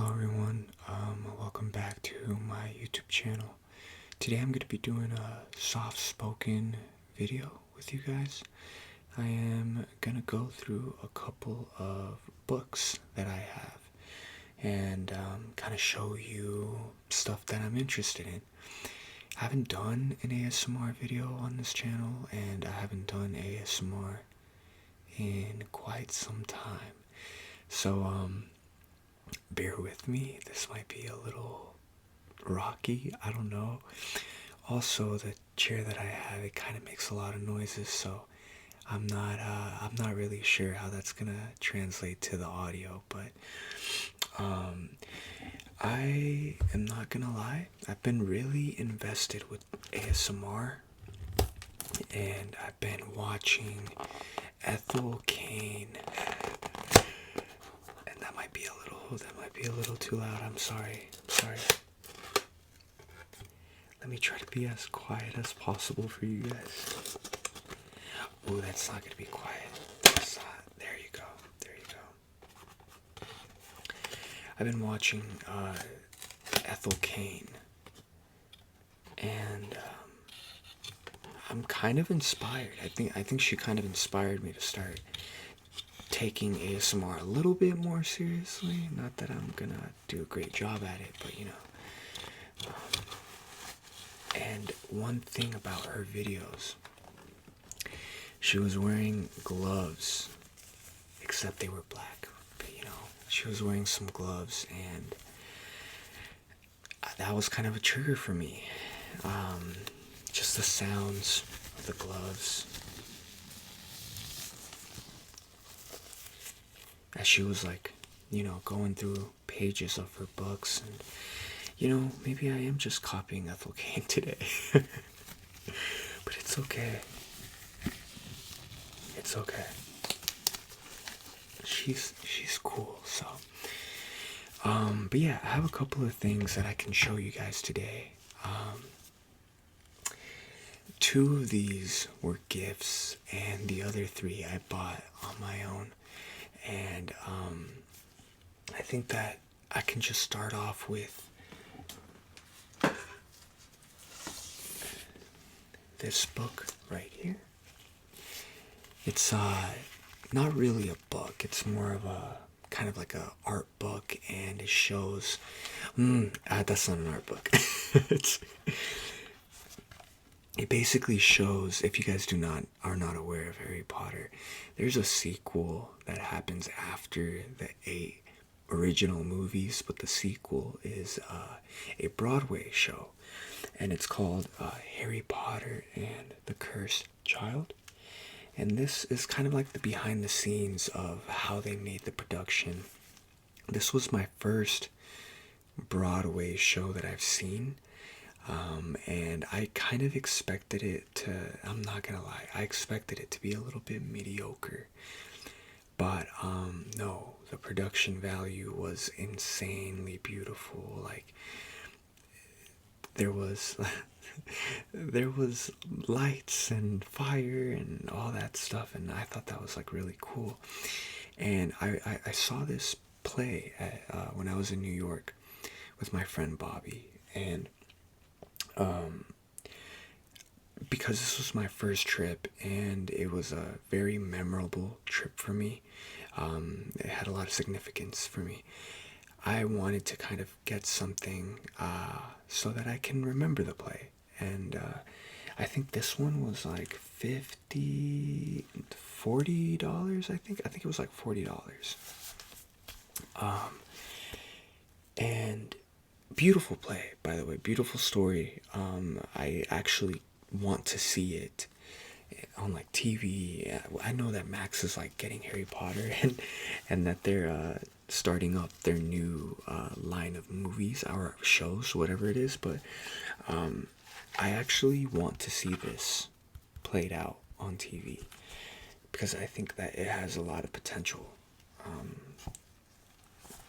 Hello everyone, welcome back to my YouTube channel. Today I'm going to be doing a soft-spoken video with you guys. I am going to go through a couple of books that I have and kind of show you stuff that I'm interested in. I haven't done an ASMR video on this channel, and I haven't done ASMR in quite some time. So, bear with me. This might be a little rocky. I don't know. Also, the chair that I have, it kind of makes a lot of noises, so I'm not really sure how that's gonna translate to the audio. But I am not gonna lie. I've been really invested with ASMR, and I've been watching Ethel Kane. And that might be a little too loud. I'm sorry. Let me try to be as quiet as possible for you guys. Oh, that's not gonna be quiet. That's not. There you go. I've been watching Ethel Kane, and I'm kind of inspired. I think she kind of inspired me to start taking ASMR a little bit more seriously. Not that I'm gonna do a great job at it, but you know. And one thing about her videos, she was wearing gloves, except they were black. But you know, she was wearing some gloves, and that was kind of a trigger for me. Just the sounds of the gloves. As she was like, you know, going through pages of her books, and you know, maybe I am just copying Ethel Kane today. But it's okay. It's okay. She's cool, so. But yeah, I have a couple of things that I can show you guys today. Two of these were gifts, and the other three I bought on my own. And I think that I can just start off with this book right here. It's not really a book. It's more of a kind of like a art book, and it shows. That's not an art book. It basically shows, if you guys are not aware of Harry Potter, there's a sequel that happens after the 8 original movies, but the sequel is a Broadway show, and it's called Harry Potter and the Cursed Child. And this is kind of like the behind the scenes of how they made the production. This was my first Broadway show that I've seen. And I kind of expected it to, I'm not gonna lie, I expected it to be a little bit mediocre. But no, the production value was insanely beautiful. Like, there was there was lights and fire and all that stuff, and I thought that was like really cool. And I saw this play at, when I was in New York with my friend Bobby, and because this was my first trip, and it was a very memorable trip for me. It had a lot of significance for me. I wanted to kind of get something so that I can remember the play. And I think this one was like $40, I think it was like $40. And beautiful play, by the way, beautiful story. I actually want to see it on like TV. I know that Max is like getting Harry Potter, and that they're starting up their new line of movies or shows, whatever it is. But I actually want to see this played out on TV, because I think that it has a lot of potential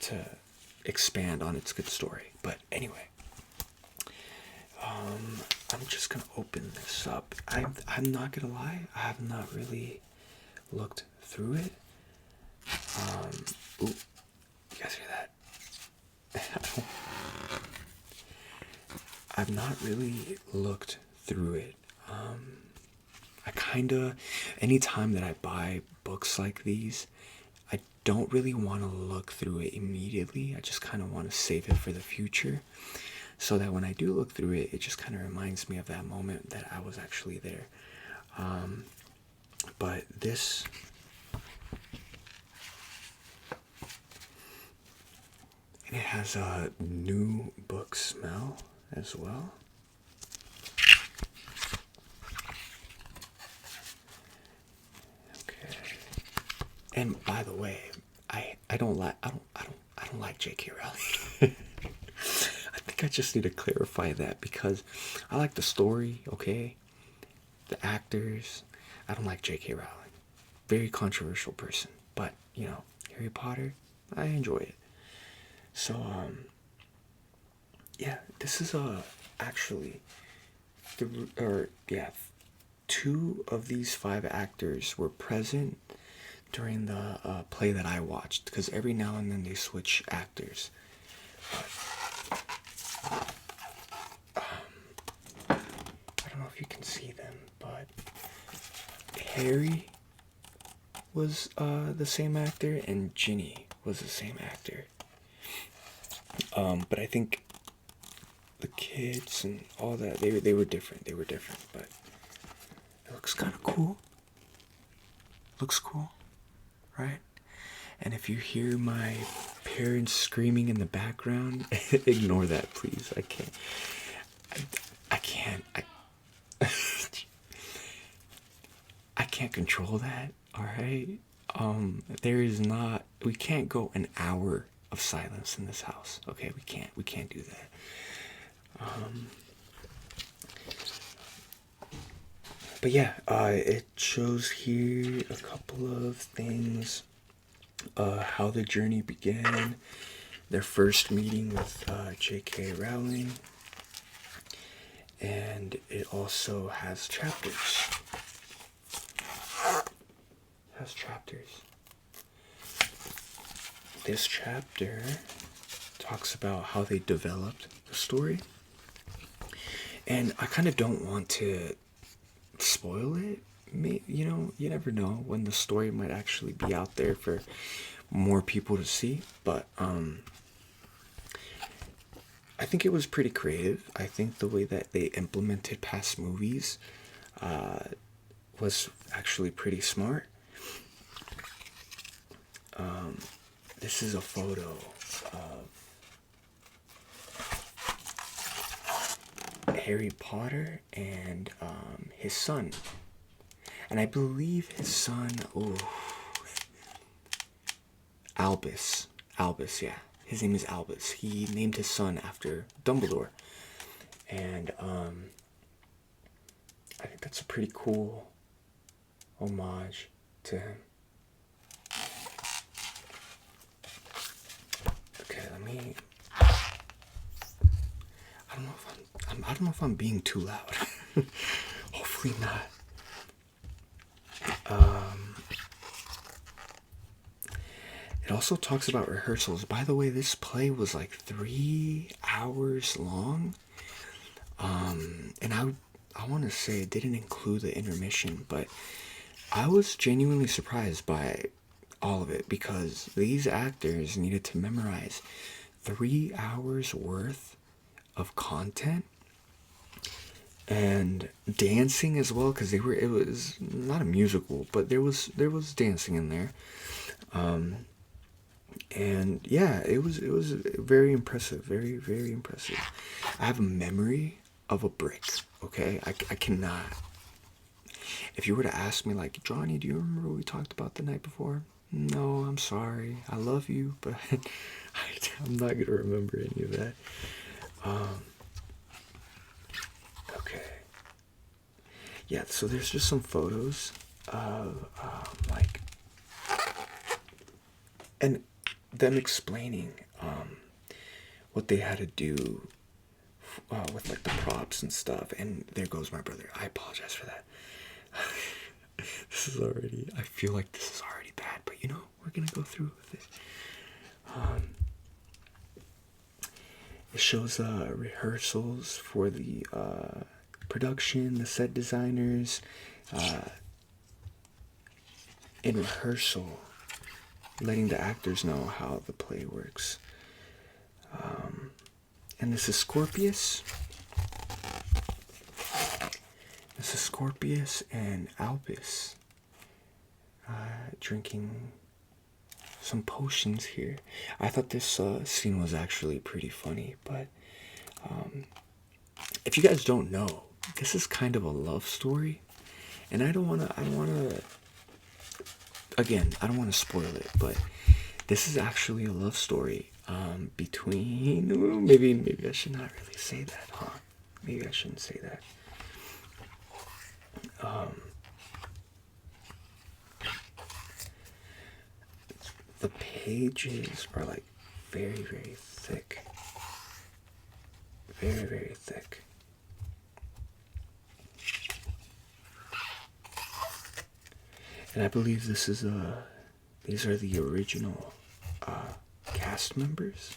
to expand on its good story. But anyway, I'm just gonna open this up. I'm not gonna lie, I have not really looked through it. Ooh, you guys hear that? I've not really looked through it. I kind of, anytime that I buy books like these, I don't really want to look through it immediately. I just kind of want to save it for the future, so that when I do look through it, it just kind of reminds me of that moment that I was actually there. But this, and it has a new book smell as well. Okay. And by the way, I don't like J.K. Rowling. I think I just need to clarify that, because I like the story, okay? The actors. I don't like J.K. Rowling. Very controversial person, but you know, Harry Potter, I enjoy it. So yeah, this is actually two of these five actors were present during the play that I watched, because every now and then they switch actors. I don't know if you can see them, but Harry was the same actor, and Ginny was the same actor. But I think the kids and all that, they were different. They were different, but it looks kind of cool. Looks cool, right? And if you hear my parents screaming in the background, ignore that, please. I can't. I can't control that. All right. There is not. We can't go an hour of silence in this house. Okay, we can't. We can't do that. But yeah, it shows here a couple of things. How the journey began, their first meeting with J.K. Rowling, and it also has chapters. This chapter talks about how they developed the story, and I kind of don't want to spoil it. You know, you never know when the story might actually be out there for more people to see, but I think it was pretty creative. I think the way that they implemented past movies was actually pretty smart. This is a photo of Harry Potter and his son. And I believe his son, Albus, yeah. His name is Albus. He named his son after Dumbledore. And I think that's a pretty cool homage to him. Okay, let me. I don't know if I'm being too loud. Hopefully not. It also talks about rehearsals. By the way, this play was like 3 hours long. And I want to say it didn't include the intermission, but I was genuinely surprised by all of it, because these actors needed to memorize 3 hours worth of content and dancing as well, because it was not a musical, but there was dancing in there. And yeah, it was very impressive, very, very impressive. I have a memory of a brick. Okay, I cannot. If you were to ask me, like, Johnny, do you remember what we talked about the night before? No, I'm sorry. I love you, but I'm not gonna remember any of that. Okay. Yeah, so there's just some photos of like, and them explaining what they had to do with like the props and stuff. And there goes my brother. I apologize for that. I feel like this is already bad, but you know, we're gonna go through with it. It shows rehearsals for the production, the set designers, in rehearsal, letting the actors know how the play works. And this is Scorpius. This is Scorpius and Albus drinking some potions here. I thought this scene was actually pretty funny, but if you guys don't know, this is kind of a love story, and I don't wanna again, I don't wanna spoil it, but this is actually a love story between, maybe I should not really say that, huh? Maybe I shouldn't say that. The pages are like very, very thick. Very, very thick. And I believe these are the original cast members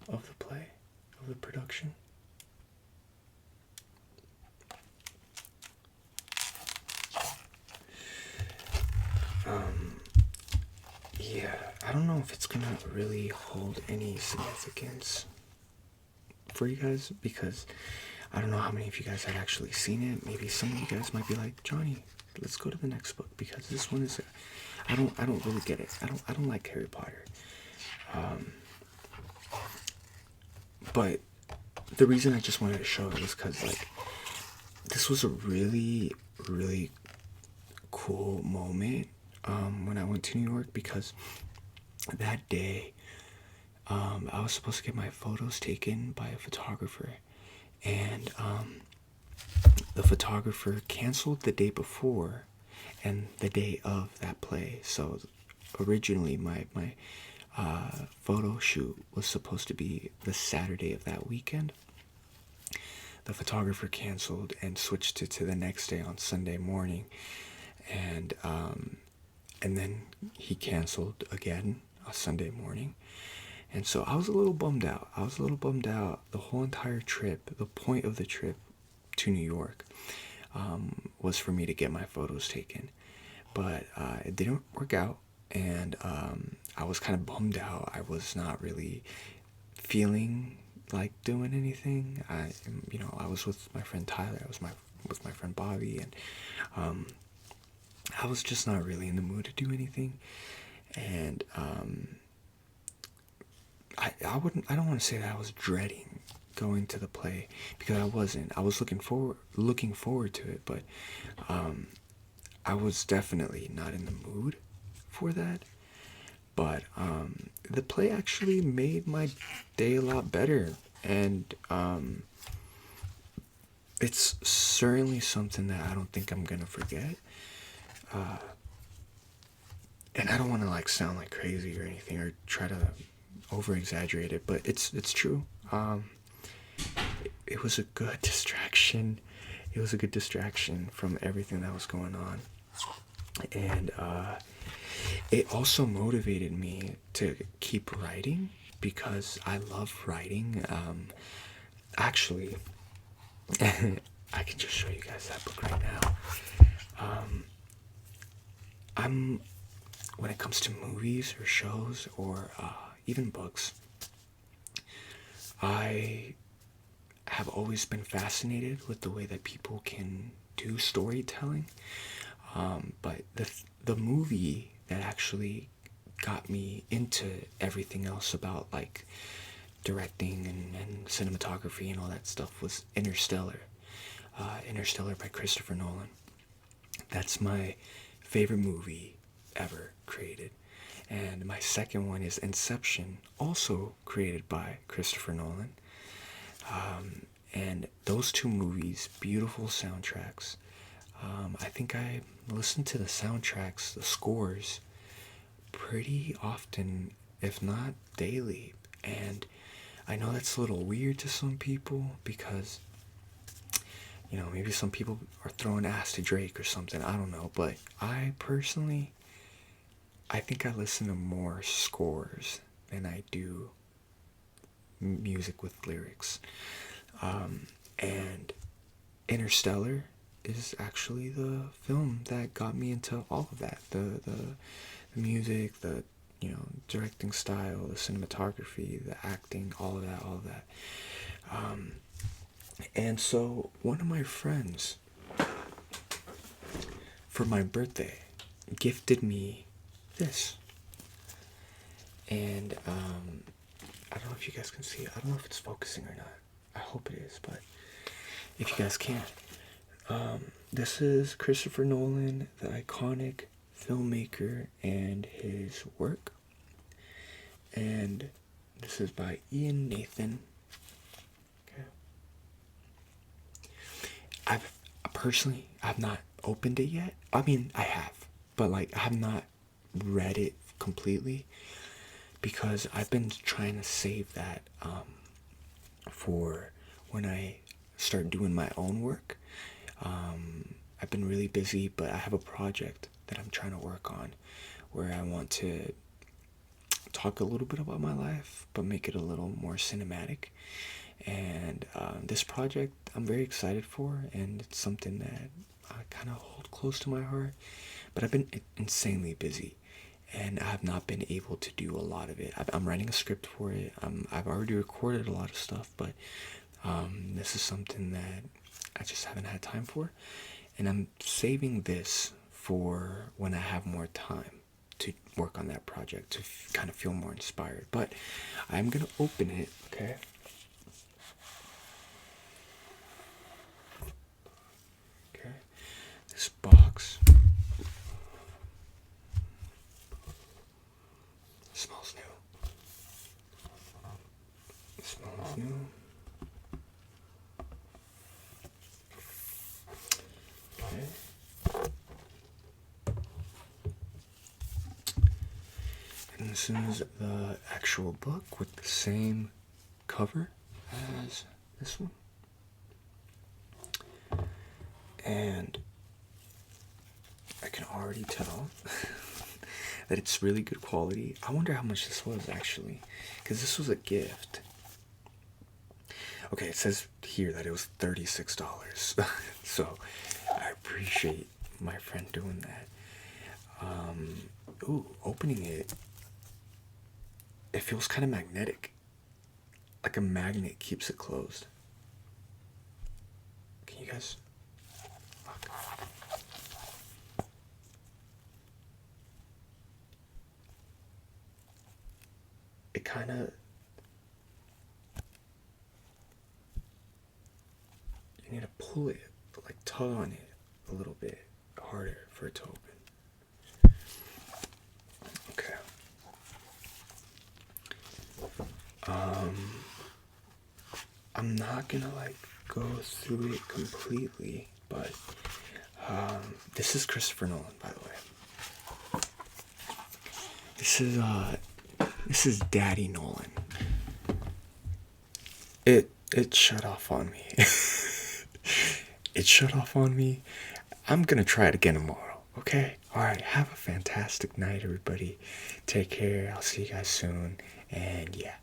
of the play, of the production. Yeah, I don't know if it's gonna really hold any significance for you guys, because I don't know how many of you guys had actually seen it. Maybe some of you guys might be like, Johnny, let's go to the next book, because this one is, I don't really get it. I don't like Harry Potter. But the reason I just wanted to show it was because, like, this was a really, really cool moment when I went to New York, because that day I was supposed to get my photos taken by a photographer, and the photographer canceled the day before and the day of that play. So originally my photo shoot was supposed to be the Saturday of that weekend. The photographer canceled and switched it to the next day on Sunday morning, and then he canceled again on Sunday morning. And so I was a little bummed out. The whole entire trip, the point of the trip to New York, was for me to get my photos taken. But it didn't work out, and I was kind of bummed out. I was not really feeling like doing anything. I was with my friend Tyler. I was with my friend Bobby, and I was just not really in the mood to do anything. And I don't want to say that I was dreading going to the play, because I wasn't. I was looking forward to it, but I was definitely not in the mood for that. But the play actually made my day a lot better, and it's certainly something that I don't think I'm gonna forget. And I don't want to like sound like crazy or anything, or try to over exaggerate it, but it's true. It was a good distraction. It was a good distraction from everything that was going on, and it also motivated me to keep writing, because I love writing. Actually, I can just show you guys that book right now. When it comes to movies or shows or even books, I have always been fascinated with the way that people can do storytelling. But the movie that actually got me into everything else about like directing and cinematography and all that stuff was Interstellar. Interstellar by Christopher Nolan. That's my favorite movie ever created. And my second one is Inception, also created by Christopher Nolan. And those two movies, beautiful soundtracks. I think I listen to the soundtracks, the scores, pretty often, if not daily. And I know that's a little weird to some people, because, you know, maybe some people are throwing ass to Drake or something, I don't know. But I personally, I think I listen to more scores than I do music with lyrics. And Interstellar is actually the film that got me into all of that. The music, the directing style, the cinematography, the acting, all of that. And so one of my friends, for my birthday, gifted me this. And I don't know if you guys can see it. I don't know if it's focusing or not. I hope it is, but if you guys can. This is Christopher Nolan, the iconic filmmaker, and his work. And this is by Ian Nathan. Okay. I've not opened it yet. I mean, I have, but like I have not read it completely because I've been trying to save that for when I start doing my own work. I've been really busy, but I have a project that I'm trying to work on where I want to talk a little bit about my life, but make it a little more cinematic. And this project I'm very excited for, and it's something that I kind of hold close to my heart. But I've been insanely busy, and I have not been able to do a lot of it. I'm writing a script for it. I've already recorded a lot of stuff, but this is something that I just haven't had time for. And I'm saving this for when I have more time to work on that project, to kind of feel more inspired. But I'm going to open it, okay? Okay. This box smells new. It smells new. And this is the actual book with the same cover as this one. And I can already tell that it's really good quality. I wonder how much this was actually, because this was a gift. Okay, it says here that it was $36. So I appreciate my friend doing that. Opening it, it feels kind of magnetic. Like a magnet keeps it closed. Can you guys? Fuck. It kind of. You need to pull it, like tug on it a little bit harder for it to open. Okay. I'm not gonna like go through it completely, but this is Christopher Nolan, by the way. This is Daddy Nolan. It shut off on me. It shut off on me. I'm gonna try it again tomorrow. Okay? Alright, have a fantastic night, everybody. Take care. I'll see you guys soon. And yeah.